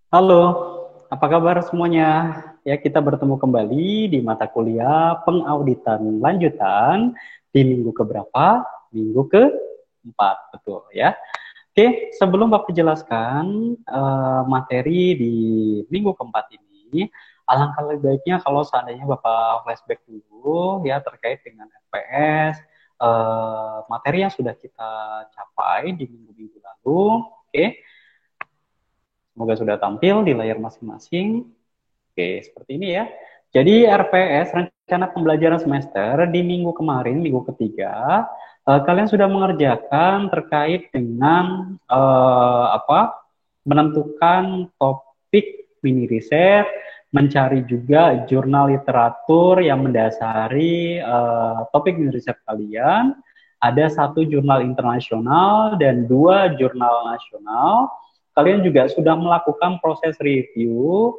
Halo, apa kabar semuanya? Ya, kita bertemu kembali di mata kuliah pengauditan lanjutan di minggu keberapa? Minggu keempat, betul ya. Oke, sebelum Bapak jelaskan materi di minggu keempat ini, alangkah lebih baiknya kalau seandainya Bapak flashback dulu ya terkait dengan FPS, materi yang sudah kita capai di minggu-minggu lalu. Oke, semoga sudah tampil di layar masing-masing. Oke, seperti ini ya. Jadi RPS, rencana pembelajaran semester di minggu kemarin, minggu ketiga, kalian sudah mengerjakan terkait dengan menentukan topik mini riset, mencari juga jurnal literatur yang mendasari topik mini riset kalian. Ada satu jurnal internasional dan dua jurnal nasional. Kalian juga sudah melakukan proses review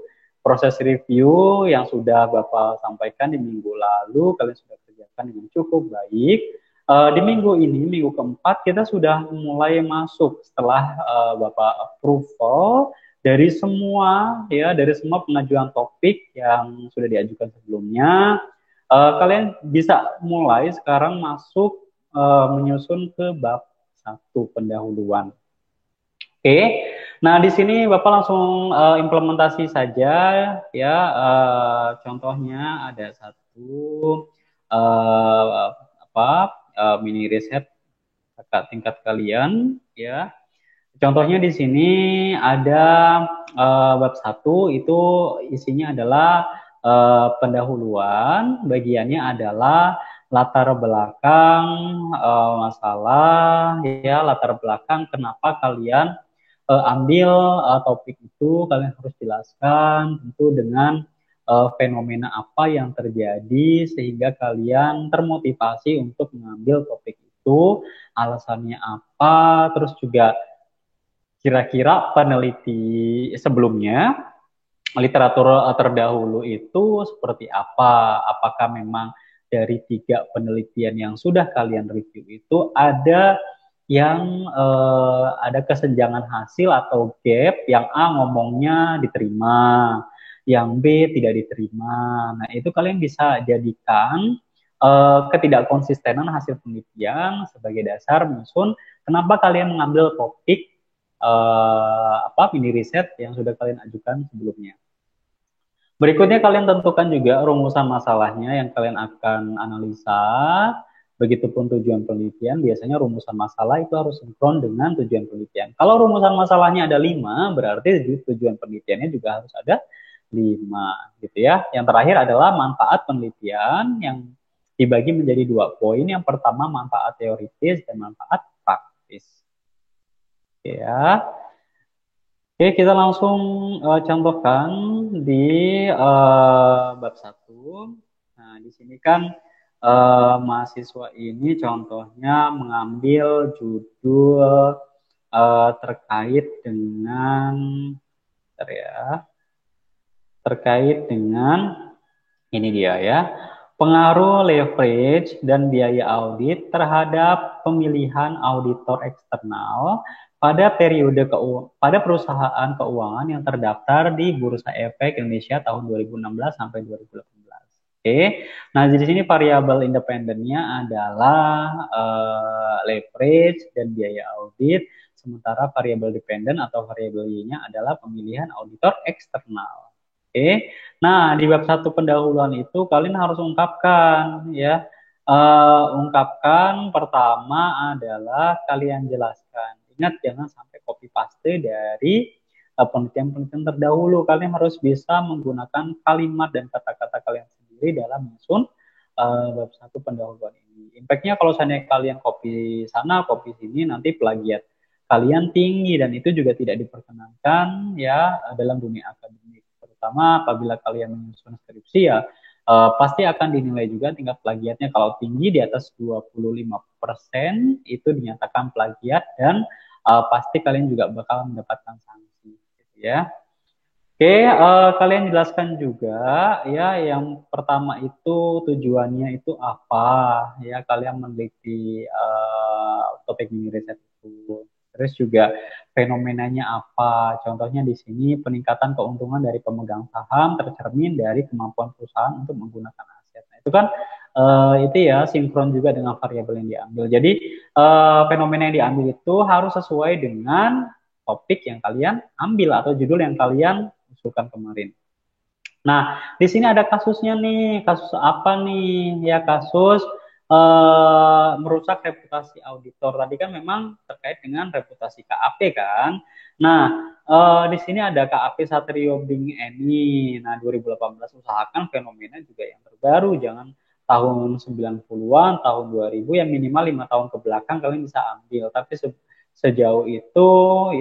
yang sudah Bapak sampaikan di minggu lalu, kalian sudah kerjakan dengan cukup baik. Di minggu ini, minggu keempat, kita sudah mulai masuk setelah Bapak approval dari semua pengajuan topik yang sudah diajukan sebelumnya. Kalian bisa mulai sekarang masuk menyusun ke bab satu pendahuluan. Oke, nah di sini Bapak langsung implementasi saja ya. Contohnya ada satu uh, mini riset kakak tingkat kalian ya. Contohnya di sini ada bab satu itu isinya adalah pendahuluan, bagiannya adalah latar belakang masalah ya, latar belakang kenapa kalian ambil topik itu, kalian harus jelaskan tentu dengan fenomena apa yang terjadi sehingga kalian termotivasi untuk mengambil topik itu, alasannya apa, terus juga kira-kira peneliti sebelumnya, literatur terdahulu itu seperti apa? Apakah memang dari tiga penelitian yang sudah kalian review itu ada kesenjangan hasil atau gap, yang A ngomongnya diterima, yang B tidak diterima. Nah, itu kalian bisa jadikan ketidakkonsistenan hasil penelitian sebagai dasar menyusun kenapa kalian mengambil topik mini riset yang sudah kalian ajukan sebelumnya. Berikutnya kalian tentukan juga rumusan masalahnya yang kalian akan analisa. Begitupun tujuan penelitian, biasanya rumusan masalah itu harus sinkron dengan tujuan penelitian. Kalau rumusan masalahnya ada 5, berarti tujuan penelitiannya juga harus ada 5, gitu ya. Yang terakhir adalah manfaat penelitian yang dibagi menjadi 2 poin. Yang pertama manfaat teoritis dan manfaat praktis. Ya. Oke, kita langsung contohkan di bab satu. Nah, di sini kan mahasiswa ini contohnya mengambil judul terkait dengan, bentar ya, terkait dengan ini dia ya, pengaruh leverage dan biaya audit terhadap pemilihan auditor eksternal pada perusahaan keuangan yang terdaftar di Bursa Efek Indonesia tahun 2016 sampai 2018. Oke, nah di sini variabel independennya adalah leverage dan biaya audit, sementara variabel dependen atau variabel Y-nya adalah pemilihan auditor eksternal. Oke, nah di bab satu pendahuluan itu kalian harus ungkapkan ya. Ungkapkan pertama adalah kalian jelaskan. Ingat jangan sampai copy paste dari penelitian-penelitian terdahulu. Kalian harus bisa menggunakan kalimat dan kata-kata kalian sendiri dalam menyusun bab satu pendahuluan ini. Impactnya kalau seandainya kalian copy sana, copy sini, nanti plagiat kalian tinggi dan itu juga tidak diperkenankan ya dalam dunia akademik. Terutama apabila kalian menyusun skripsi ya pasti akan dinilai juga tingkat plagiatnya. Kalau tinggi di atas 25% itu dinyatakan plagiat dan pasti kalian juga bakal mendapatkan sanksi gitu ya. Oke, kalian jelaskan juga ya yang pertama itu tujuannya itu apa ya, kalian meneliti topik mini riset itu. Terus juga fenomenanya apa. Contohnya di sini peningkatan keuntungan dari pemegang saham tercermin dari kemampuan perusahaan untuk menggunakan aset. Nah, itu kan itu ya sinkron juga dengan variabel yang diambil. Jadi fenomena yang diambil itu harus sesuai dengan topik yang kalian ambil atau judul yang kalian usulkan kemarin. Nah, di sini ada kasusnya nih. Kasus apa nih? Ya, kasus merusak reputasi auditor. Tadi kan memang terkait dengan reputasi KAP kan. Nah, di sini ada KAP Satrio Bing Eni. Nah, 2018 usahakan fenomena juga yang terbaru. Jangan tahun 90-an, tahun 2000, yang minimal 5 tahun ke belakang kalian bisa ambil. Tapi sejauh itu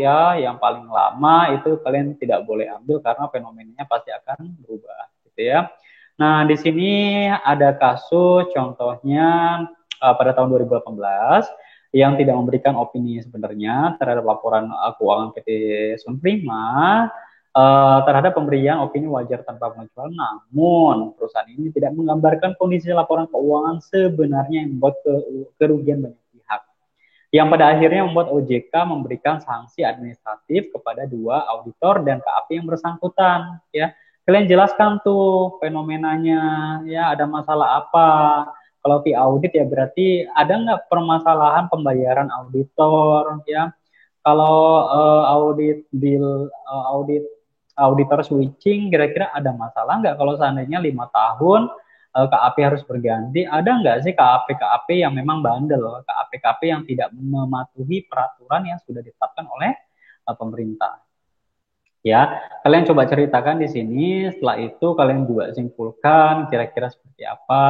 ya yang paling lama itu kalian tidak boleh ambil karena fenomenanya pasti akan berubah gitu ya. Nah, di sini ada kasus contohnya pada tahun 2018 yang tidak memberikan opini sebenarnya terhadap laporan keuangan PT Sun Prima terhadap pemberian opini wajar tanpa pengecualian. Namun, perusahaan ini tidak menggambarkan kondisi laporan keuangan sebenarnya yang membuat kerugian banyak pihak. Yang pada akhirnya membuat OJK memberikan sanksi administratif kepada dua auditor dan KAP yang bersangkutan. Ya, kalian jelaskan tuh fenomenanya, ya ada masalah apa. Kalau di audit ya berarti ada nggak permasalahan pembayaran auditor, ya. Kalau audit bill, auditor switching, kira-kira ada masalah nggak kalau seandainya 5 tahun KAP harus berganti? Ada nggak sih KAP-KAP yang memang bandel, KAP-KAP yang tidak mematuhi peraturan yang sudah ditetapkan oleh pemerintah? Ya, kalian coba ceritakan di sini. Setelah itu kalian juga simpulkan kira-kira seperti apa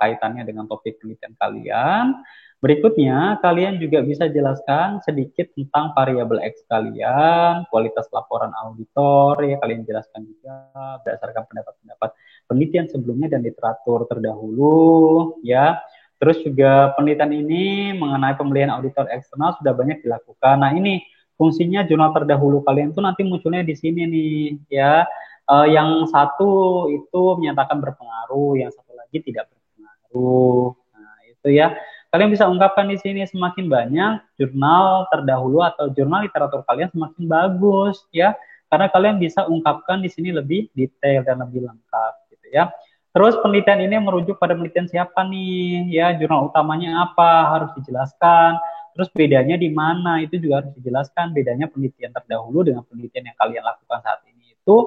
kaitannya dengan topik penelitian kalian. Berikutnya, kalian juga bisa jelaskan sedikit tentang variabel X kalian, kualitas laporan auditor, ya kalian jelaskan juga berdasarkan pendapat-pendapat penelitian sebelumnya dan literatur terdahulu, ya. Terus juga penelitian ini mengenai pembelian auditor eksternal sudah banyak dilakukan. Nah, ini fungsinya jurnal terdahulu kalian tuh nanti munculnya di sini nih, ya. Yang satu itu menyatakan berpengaruh, yang satu lagi tidak berpengaruh. Nah, itu ya. Kalian bisa ungkapkan di sini semakin banyak jurnal terdahulu atau jurnal literatur kalian semakin bagus, ya. Karena kalian bisa ungkapkan di sini lebih detail dan lebih lengkap, gitu ya. Terus penelitian ini merujuk pada penelitian siapa nih, ya. Jurnal utamanya apa harus dijelaskan. Terus bedanya di mana itu juga harus dijelaskan. Bedanya penelitian terdahulu dengan penelitian yang kalian lakukan saat ini itu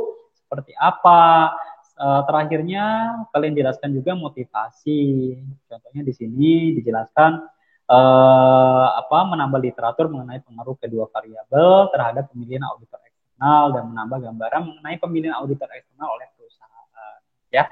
seperti apa. Terakhirnya kalian jelaskan juga motivasi. Contohnya di sini dijelaskan menambah literatur mengenai pengaruh kedua variabel terhadap pemilihan auditor eksternal dan menambah gambaran mengenai pemilihan auditor eksternal oleh perusahaan. Ya.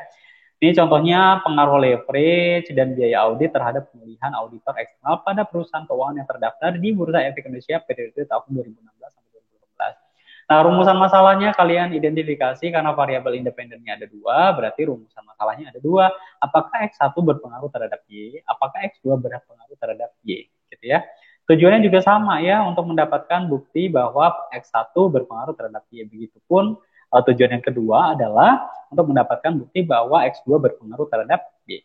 Ini contohnya pengaruh leverage dan biaya audit terhadap pemilihan auditor eksternal pada perusahaan keuangan yang terdaftar di Bursa Efek Indonesia periode tahun 2016 sampai 2018. Nah, rumusan masalahnya kalian identifikasi karena variabel independennya ada dua, berarti rumusan masalahnya ada dua. Apakah X1 berpengaruh terhadap Y? Apakah X2 berpengaruh terhadap Y? Gitu ya. Tujuannya juga sama ya, untuk mendapatkan bukti bahwa X1 berpengaruh terhadap Y. Begitupun tujuan yang kedua adalah untuk mendapatkan bukti bahwa X2 berpengaruh terhadap Y.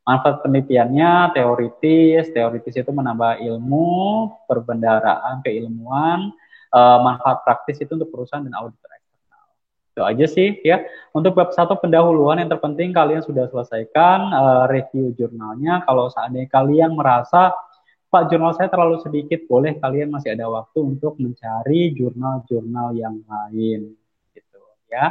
Manfaat penelitiannya teoritis itu menambah ilmu, perbendaharaan, keilmuan, manfaat praktis itu untuk perusahaan dan auditor eksternal. Itu aja sih ya. Untuk bab 1 pendahuluan yang terpenting kalian sudah selesaikan review jurnalnya. Kalau seandainya kalian merasa Pak, jurnal saya terlalu sedikit, boleh kalian masih ada waktu untuk mencari jurnal-jurnal yang lain gitu ya.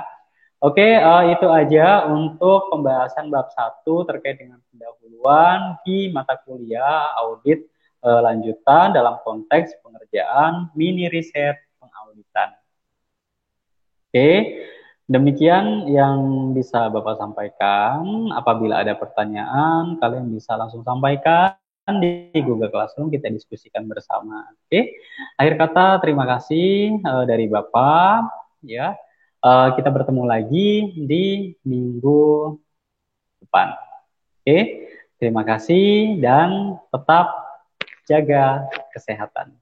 Oke, itu aja untuk pembahasan bab 1 terkait dengan pendahuluan di mata kuliah audit lanjutan dalam konteks pengerjaan mini riset pengauditan. Oke, demikian yang bisa Bapak sampaikan. Apabila ada pertanyaan, kalian bisa langsung sampaikan di Google Classroom, kita diskusikan bersama. Oke, akhir kata terima kasih dari Bapak. Ya, kita bertemu lagi di minggu depan. Oke, terima kasih dan tetap jaga kesehatan.